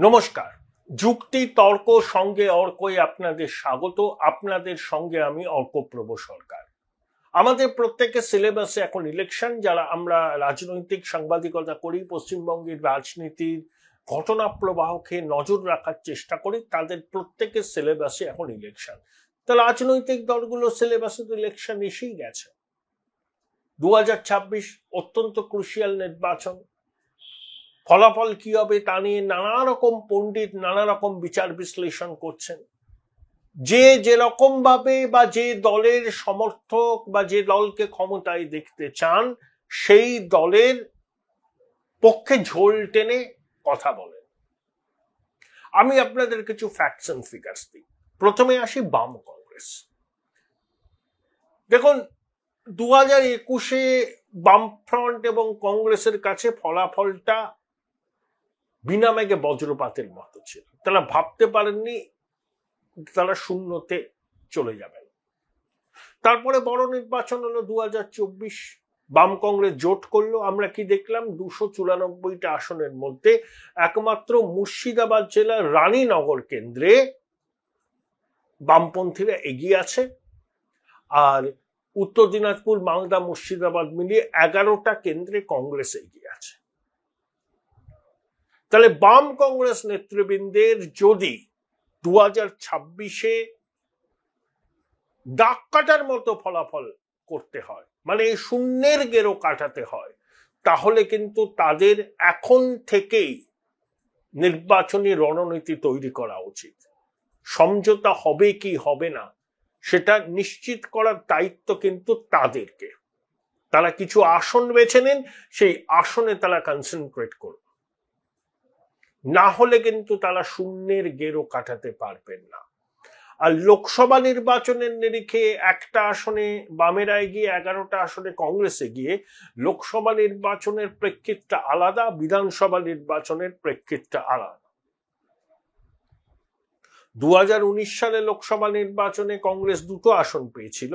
নমস্কার। যুক্তি তর্ক সঙ্গে অর্কই আপনাদের স্বাগত। আপনাদের সঙ্গে আমি অর্কপ্রভ সরকার। আমাদের প্রত্যেকের সিলেবাসে এখন ইলেকশন। যারা আমরা রাজনৈতিক সাংবাদিকতা করি, পশ্চিমবঙ্গের রাজনীতির ঘটনা প্রবাহকে নজর রাখার চেষ্টা করি, তাদের প্রত্যেকের সিলেবাসে এখন ইলেকশন। তা রাজনৈতিক দলগুলো সিলেবাসে তো ইলেকশন এসেই গেছে। 2026 অত্যন্ত ক্রুশিয়াল নির্বাচন। ফলাফল কি হবে তা নিয়ে নানা রকম পণ্ডিত নানা রকম বিচার বিশ্লেষণ করছেন। যে যেরকম ভাবে বা যে দলের সমর্থক বা যে দলকে ক্ষমতায় দেখতে চান সেই দলের পক্ষে ঝোল টেনে কথা বলেন। আমি আপনাদের কিছু ফ্যাক্টস এন্ড ফিগার্স দিই। প্রথমে আসি বাম কংগ্রেস। দেখুন, 2021-এ বামফ্রন্ট এবং কংগ্রেসের কাছে ফলাফলটা বিনা মেঘে বজ্রপাতের মতো ছিল। তারা ভাবতে পারেননি তারা শূন্যতে চলে যাবেন। তারপরে বড় নির্বাচন হলো 2024। বাম কংগ্রেস জোট করলো। আমরা কি দেখলাম? 294টা আসনের মধ্যে একমাত্র মুর্শিদাবাদ জেলার রানীনগর কেন্দ্রে বামপন্থীরা এগিয়ে আছে, আর উত্তর দিনাজপুর, মালদা, মুর্শিদাবাদ মিলিয়ে 11টা কেন্দ্রে কংগ্রেস এগিয়ে আছে। তাহলে বাম কংগ্রেস নেতৃবৃন্দের যদি 2026-এ দাগ কাটার মতো ফলাফল করতে হয়, মানে শূন্যের গেরো কাটাতে হয়, তাহলে কিন্তু তাদের এখন থেকেই নির্বাচনী রণনীতি তৈরি করা উচিত। সমঝোতা হবে কি হবে না সেটা নিশ্চিত করার দায়িত্ব কিন্তু তাদেরকে। তারা কিছু আসন বেছে নেন, সেই আসনে তারা কনসেন্ট্রেট করবে, না হলে কিন্তু তারা শূন্যের গেরো কাটাতে পারবেন না। আর লোকসভা নির্বাচনের নিরিখে একটা আসনে বামেরা এগিয়ে, 11টা আসনে কংগ্রেসে গিয়ে লোকসভা নির্বাচনের প্রেক্ষিতটা আলাদা, বিধানসভা নির্বাচনের প্রেক্ষিতটা আলাদা। 2019 সালে লোকসভা নির্বাচনে কংগ্রেস 2টো আসন পেয়েছিল,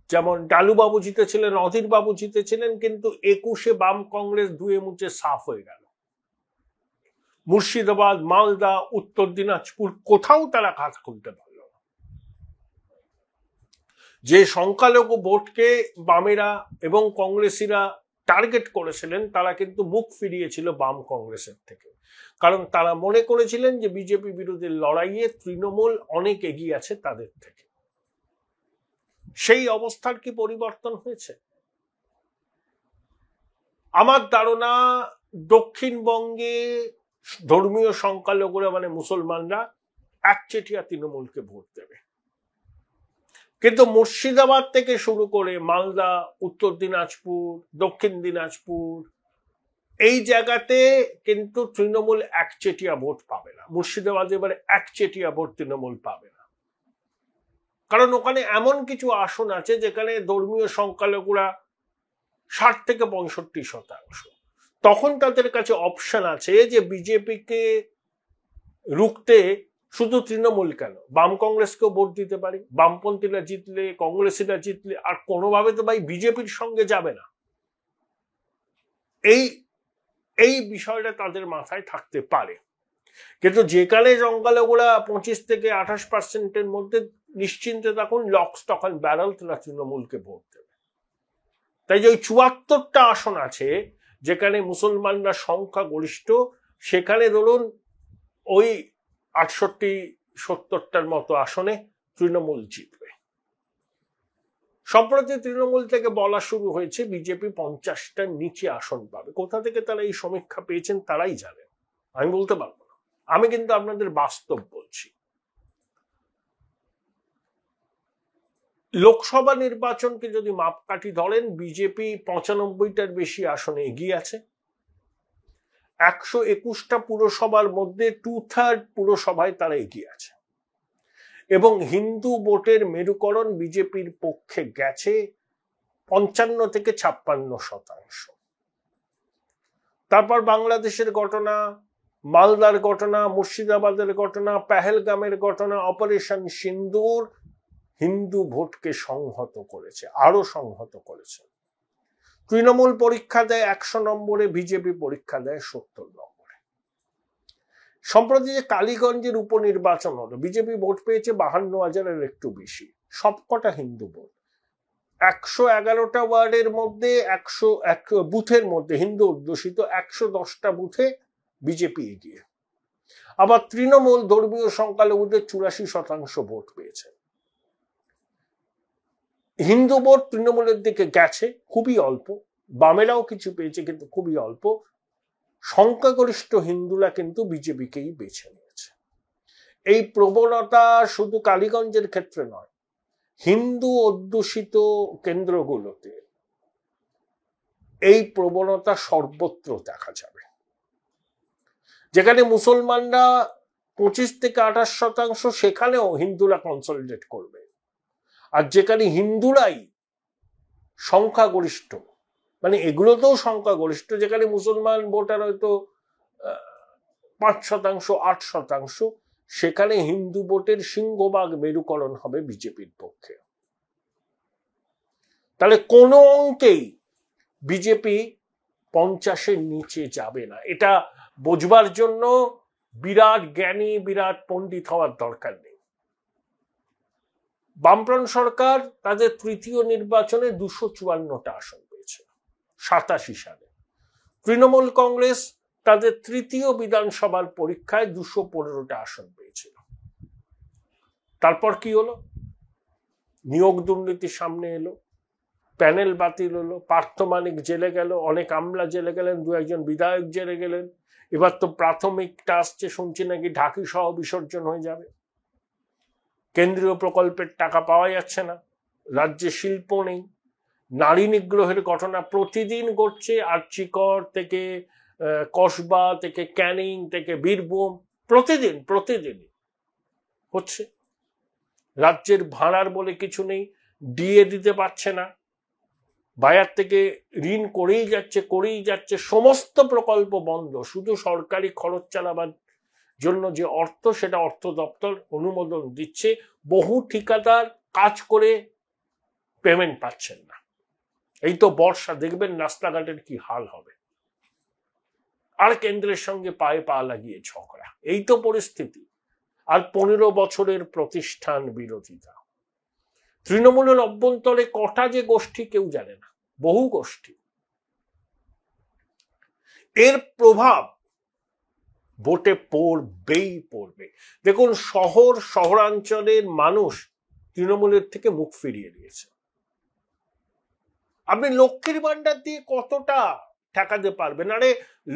যেমন ডালুবাবু জিতেছিলেন, অধীর বাবু জিতেছিলেন, কিন্তু 21-এ বাম কংগ্রেস ধুয়ে মুছে সাফ হয়ে গেল। মুর্শিদাবাদ, মালদা, উত্তর দিনাজপুর কোথাও তারা খাতা খুলতে পারল না। যে সংখ্যালঘু ভোটকে বামেরা এবং কংগ্রেসীরা টার্গেট করেছিলেন, তারা কিন্তু মুখ ফিরিয়েছিল বাম কংগ্রেসের থেকে, কারণ তারা মনে করেছিলেন যে বিজেপি বিরোধী লড়াইয়ে তৃণমূল অনেক এগিয়ে আছে তাদের থেকে। সেই অবস্থার কি পরিবর্তন হয়েছে? আমার ধারণা দক্ষিণবঙ্গে ধর্মীয় সংখ্যালঘুরা মানে মুসলমানরা একচেটিয়া তৃণমূলকে ভোট দেবে, কিন্তু মুর্শিদাবাদ থেকে শুরু করে মালদা, উত্তর দিনাজপুর, দক্ষিণ দিনাজপুর, এই জায়গাতে কিন্তু তৃণমূল একচেটিয়া ভোট পাবে না। মুর্শিদাবাদে এবারে একচেটিয়া ভোট তৃণমূল পাবে না, কারণ ওখানে এমন কিছু আসন আছে যেখানে ধর্মীয় সংখ্যালঘুরা 60 থেকে 65%। তখন তাদের কাছে অপশন আছে যে বিজেপিকে রুখতে শুধু তৃণমূল কেন, বাম কংগ্রেসকেও ভোট দিতে পারি। বামপন্থীরা জিতলে, কংগ্রেসীরা জিতলে আর কোনোভাবে তো ভাই বিজেপির সঙ্গে যাবে না। এই বিষয়টা তাদের মাথায় থাকতে পারে। কিন্তু যেখানে সংখ্যালঘুরা 25 থেকে 28%-এর মধ্যে, নিশ্চিন্তে থাকুন, লক স্টক অ্যান্ড ব্যারেল তারা তৃণমূলকে ভোট দেবে। তাই যে ওই 74টা আসন আছে যেখানে মুসলমানরা সংখ্যা গরিষ্ঠ, সেখানে ধরুন ওই 68-70টার মতো আসনে তৃণমূল জিতবে। সম্প্রতি তৃণমূল থেকে বলা শুরু হয়েছে বিজেপি 50টার নিচে আসন পাবে। কোথা থেকে তারা এই সমীক্ষা পেয়েছেন তারাই জানেন, আমি বলতে পারবো না। আমি কিন্তু আপনাদের বাস্তব বলছি। লোকসভা নির্বাচনকে যদি মাপকাঠি ধরেন, বিজেপি 95টার বেশি আসনে এগিয়ে আছে। 121টা পুরসভার মধ্যে 2/3 পুরসভায় তারা এগিয়ে আছে, এবং হিন্দু ভোটের মেরুকরণ বিজেপির পক্ষে গেছে 55 থেকে 56%। তারপর বাংলাদেশের ঘটনা, মালদার ঘটনা, মুর্শিদাবাদের ঘটনা, পেহেলগামের ঘটনা, অপারেশন সিন্দুর হিন্দু ভোটকে সংহত করেছে, আরো সংহত করেছে। তৃণমূল পরীক্ষা দেয় 100 নম্বরে, বিজেপি পরীক্ষা দেয় 70 নম্বরে। সম্প্রতি যে কালীগঞ্জের উপনির্বাচন হলো, বিজেপি ভোট পেয়েছে 52,000-এর একটু বেশি, সবকটা হিন্দু ভোট। 111টা ওয়ার্ডের মধ্যে 101 বুথের মধ্যে হিন্দু অধ্যুষিত 110টা বুথে বিজেপি এগিয়ে। আবার তৃণমূল ধর্মীয় সংখ্যালঘুদের 84% ভোট পেয়েছে। হিন্দু ভোট তৃণমূলের দিকে গেছে, খুবই অল্প, বামেরাও কিছু পেয়েছে কিন্তু খুবই অল্প। সংখ্যাগরিষ্ঠ হিন্দুরা কিন্তু বিজেপিকেই বেছে নিয়েছে। এই প্রবণতা শুধু কালীগঞ্জের ক্ষেত্রে নয়, হিন্দু অধ্যুষিত কেন্দ্রগুলোতে এই প্রবণতা সর্বত্র দেখা যাবে। যেখানে মুসলমানরা 25-28%, সেখানেও হিন্দুরা কনসলিডেট করবে। আর যেখানে হিন্দুরাই সংখ্যাগরিষ্ঠ, মানে এগুলোতেও সংখ্যাগরিষ্ঠ, যেখানে মুসলমান ভোটার হয়তো 5%, 8%, সেখানে হিন্দু ভোটের সিংহভাগ মেরুকরণ হবে বিজেপির পক্ষে। তাহলে কোনো অঙ্কেই বিজেপি 50-এর নিচে যাবে না। এটা বোঝবার জন্য বিরাট জ্ঞানী, বিরাট পণ্ডিত হওয়ার দরকার নেই। বামফ্রন্ট সরকার তাদের তৃতীয় নির্বাচনে 254টা আসন পেয়েছে 87 সালে। তৃণমূল কংগ্রেস তাদের তৃতীয় বিধানসভার পরীক্ষায় 215টা আসন পেয়েছিল। তারপর কি হলো? নিয়োগ দুর্নীতি সামনে এলো, প্যানেল বাতিল হলো, পার্থ মানিক জেলে গেল, অনেক আমলা জেলে গেলেন, 2-1 বিধায়ক জেলে গেলেন। এবার তো প্রাথমিকটা আসছে, শুনছি নাকি ঢাকি সহ বিসর্জন হয়ে যাবে। কেন্দ্রীয় প্রকল্পের টাকা পাওয়া যাচ্ছে না, রাজ্যে শিল্প নেই, নারী নিগ্রহের ঘটনা প্রতিদিন ঘটছে, আর্চিকর থেকে কসবা থেকে ক্যানিং থেকে বীরভূম, প্রতিদিনই হচ্ছে। রাজ্যের ভাড়ার বলে কিছু নেই, ডিএ দিতে পারছে না, বাজার থেকে ঋণ করেই যাচ্ছে, সমস্ত প্রকল্প বন্ধ। শুধু সরকারি খরচ চালাবার জন্য যে অর্থ, সেটা অর্থ দপ্তর অনুমোদন দিচ্ছে, বহু ঠিকাদার কাজ করে পেমেন্ট পাচ্ছেন না। এই তো বর্ষা, দেখবেন রাস্তাঘাটের কি হাল হবে। আর কেন্দ্রের সঙ্গে পায়ে পা লাগিয়ে ঝগড়া, এই তো পরিস্থিতি। আর 15 বছরের প্রতিষ্ঠান বিরোধিতা। তৃণমূলের অভ্যন্তরে কটা যে গোষ্ঠী কেউ জানে না, বহু গোষ্ঠী। এর প্রভাব ভোটে পড়বে। দেখুন, শহরাঞ্চলের মানুষ তৃণমূলের থেকে মুখ ফিরিয়ে দিয়েছে। আপনি লক্ষ্মীর ভান্ডার দিয়ে কতটা ঠেকাতে পারবেন? আরে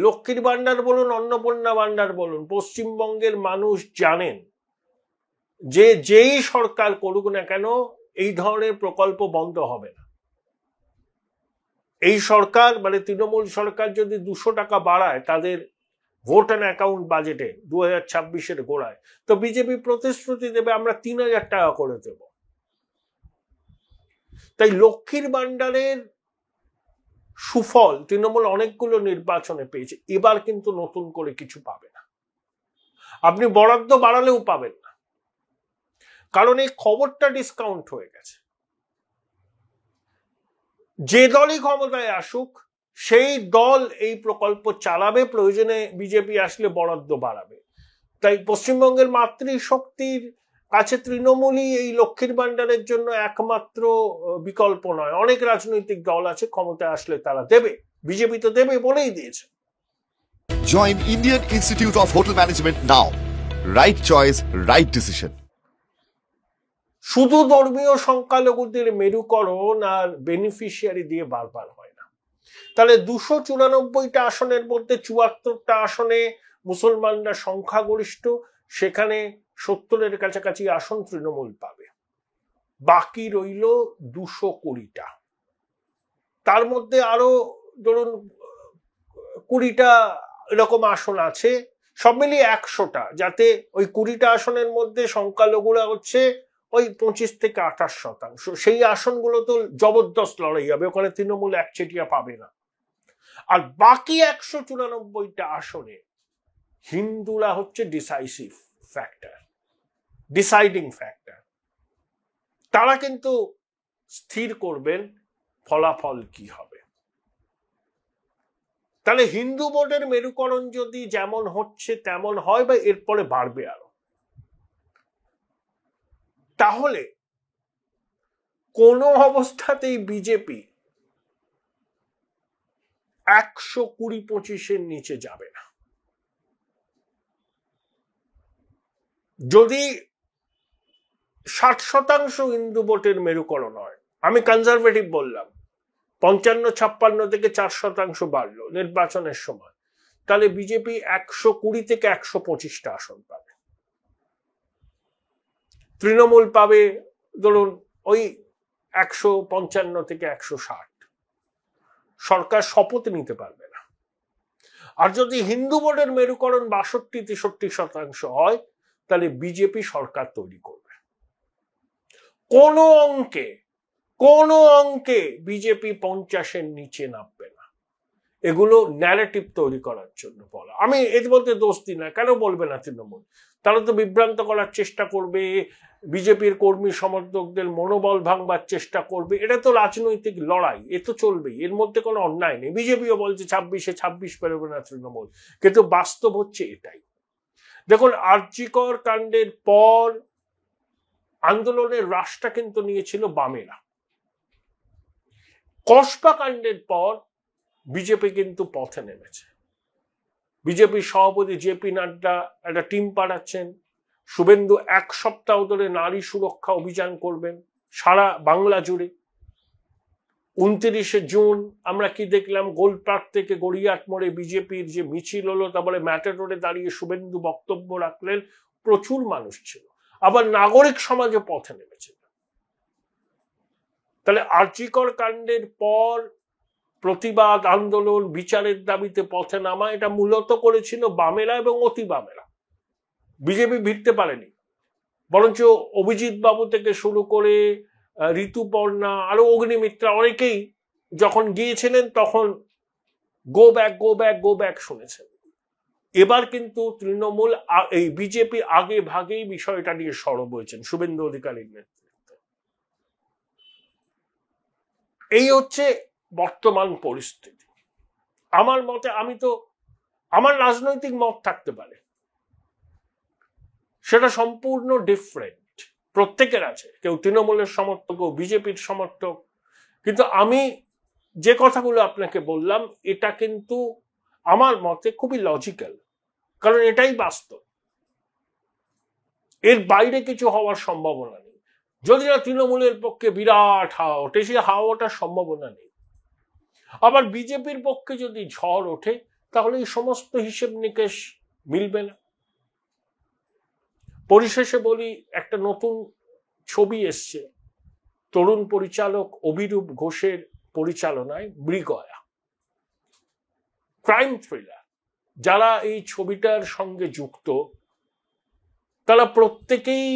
লক্ষ্মীর ভান্ডার বলুন, অন্নপূর্ণা ভান্ডার বলুন, পশ্চিমবঙ্গের মানুষ জানেন যে যেই সরকার করুক না কেন এই ধরনের প্রকল্প বন্ধ হবে না। এই সরকার মানে তৃণমূল সরকার যদি 200 টাকা বাড়ায় তাদের ভোট অ্যান্ড অ্যাকাউন্ট বাজেটে 2026-এর গোড়ায়, তো বিজেপি প্রতিশ্রুতি দেবে আমরা 3,000 টাকা করে দেব। তাই লক্ষ্মীর ভান্ডারের সুফল তৃণমূল অনেকগুলো নির্বাচনে পেয়েছে, এবার কিন্তু নতুন করে কিছু পাবে না। আপনি বরাদ্দ বাড়ালেও পাবেন না, কারণ এই খবরটা ডিসকাউন্ট হয়ে গেছে। যে দলই ক্ষমতায় আসুক সেই দল এই প্রকল্প চালাবে, প্রয়োজনে বিজেপি আসলে বরাদ্দ বাড়াবে। তাই পশ্চিমবঙ্গের মাতৃশক্তির কাছে তৃণমূলই এই লক্ষ্মীর ভান্ডারের জন্য একমাত্র বিকল্প নয়। অনেক রাজনৈতিক দল আছে ক্ষমতায় আসলে তারা দেবে, বিজেপি তো দেবে বলেই দিয়েছে। Join Indian Institute of Hotel Management now. Right choice, right decision. শুধু ধর্মীয় সংখ্যালঘুদের মেরুকরণ আর বেনিফিশিয়ারি দিয়ে বারবার হয় না। তাহলে 294টা আসনের মধ্যে 74টা আসনে মুসলমানরা সংখ্যাগরিষ্ঠ, সেখানে 70-এর কাছাকাছি আসন তৃণমূল পাবে। বাকি রইল 220টা। তার মধ্যে আরো ধরুন 20টা এরকম আসন আছে, সব মিলিয়ে 100টা, যাতে ওই 20টা আসনের মধ্যে সংখ্যালঘুরা হচ্ছে ওই 25-28%। সেই আসনগুলো তো জবরদস্ত লড়াই হবে, ওখানে তৃণমূল একচেটিয়া পাবে না। আর বাকি 194টা আসনে হিন্দুরা হচ্ছে ডিসাইডিং ফ্যাক্টর। তারা কিন্তু স্থির করবেন ফলাফল কি হবে। তাহলে হিন্দু ভোটের মেরুকরণ যদি যেমন হচ্ছে তেমন হয় বা এরপরে বাড়বে আরো, তাহলে কোনো অবস্থাতেই বিজেপি 120-25-এর নিচে যাবে না। যদি 60% হিন্দু ভোটের মেরুকরণ হয়, আমি কনজারভেটিভ বললাম, 55-56 থেকে 4% বাড়লো নির্বাচনের সময়, তাহলে বিজেপি 120 থেকে 125টা আসন পাবে। তৃণমূল পাবে ধরুন ওই 155 থেকে 160। সরকার শপথ নিতে পারবে না। আর যদি হিন্দু ভোটের মেরুকরণ 62-63% হয়, তাহলে বিজেপি সরকার তৈরি করবে। কোনো অঙ্কে বিজেপি 50-এর নিচে নামবে না। এগুলো ন্যারেটিভ তৈরি করার জন্য বলা। আমি এর মধ্যে দোষ দিই না, কেন বলবে না তৃণমূল? তারা তো বিভ্রান্ত করার চেষ্টা করবে, বিজেপির কর্মী সমর্থকদের মনোবল ভাঙবার চেষ্টা করবে। এটা তো রাজনৈতিক লড়াই, এ তো চলবেই, এর মধ্যে কোনো অন্যায় নেই। বিজেপিও বলছে 26 পেরোবে না তৃণমূল, কিন্তু বাস্তব হচ্ছে এটাই। দেখুন, আরজিকর কাণ্ডের পর আন্দোলনের রাশটা কিন্তু নিয়েছিল বামেরা। কসবা কাণ্ডের পর বিজেপি কিন্তু পথে নেমেছে। বিজেপির সভাপতি জেপি নাড্ডা একটা টিম পাঠাচ্ছেন। শুভেন্দু 1 সপ্তাহ ধরে নারী সুরক্ষা অভিযান করবেন সারা বাংলা জুড়ে। 29শে জুন আমরা কি দেখলাম? গোলপার্ক থেকে গড়িয়াহাট মোড়ে বিজেপির যে মিছিল হলো, তারপরে ম্যাটাডোরে দাঁড়িয়ে শুভেন্দু বক্তব্য রাখলেন, প্রচুর মানুষ ছিল। আবার নাগরিক সমাজও পথে নেমেছিল। তাহলে আরজিকর কাণ্ডের পর প্রতিবাদ আন্দোলন, বিচারের দাবিতে পথে নামা, এটা মূলত করেছিল বামেরা এবং অতি বামেরা। বিজেপি ভিড়তে পারেনি, বরঞ্চ অভিজিৎ বাবু থেকে শুরু করে ঋতুপর্ণা, আরো অগ্নিমিত্রা, অনেকেই যখন গিয়েছিলেন তখন গো ব্যাক শুনেছেন। এবার কিন্তু তৃণমূল, এই বিজেপি আগে ভাগেই বিষয়টা নিয়ে সরব হয়েছেন শুভেন্দু অধিকারীর নেতৃত্বে। এই হচ্ছে বর্তমান পরিস্থিতি। আমার মতে, আমার রাজনৈতিক মত থাকতে পারে, সেটা সম্পূর্ণ ডিফারেন্ট, প্রত্যেকের আছে। কেউ তৃণমূলের সমর্থক, কেউ বিজেপির সমর্থক, কিন্তু আমি যে কথাগুলো আপনাকে বললাম এটা কিন্তু আমার মতে খুবই লজিক্যাল, কারণ এটাই বাস্তব। এর বাইরে কিছু হওয়ার সম্ভাবনা নেই। যদি না তৃণমূলের পক্ষে বিরাট হাওয়া ওঠে, সেই হাওয়াটার সম্ভাবনা নেই। আবার বিজেপির পক্ষে যদি ঝড় ওঠে, তাহলে এই সমস্ত হিসেব নিকেশ মিলবে না। পরিশেষে বলি, একটা নতুন ছবি এসছে তরুণ পরিচালক অভিরূপ ঘোষের পরিচালনায়, মৃগয়া, ক্রাইম থ্রিলার। যারা এই ছবিটার সঙ্গে যুক্ত তারা প্রত্যেকেই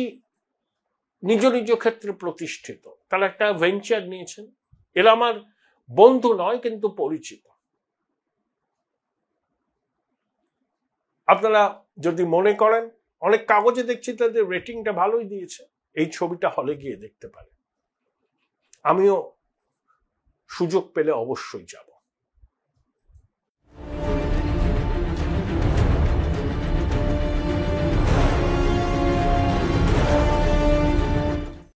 নিজ নিজ ক্ষেত্রে প্রতিষ্ঠিত। তারা একটা ভেঞ্চার নিয়েছেন। এরা আমার বন্ধু নয়, কিন্তু পরিচিত। আপনারা যদি মনে করেন, অনেক কাগজে দেখছি তাদের রেটিংটা ভালোই দিয়েছে, এই ছবিটা হলে গিয়ে দেখতে পারে। আমিও সুযোগ পেলে অবশ্যই যাব।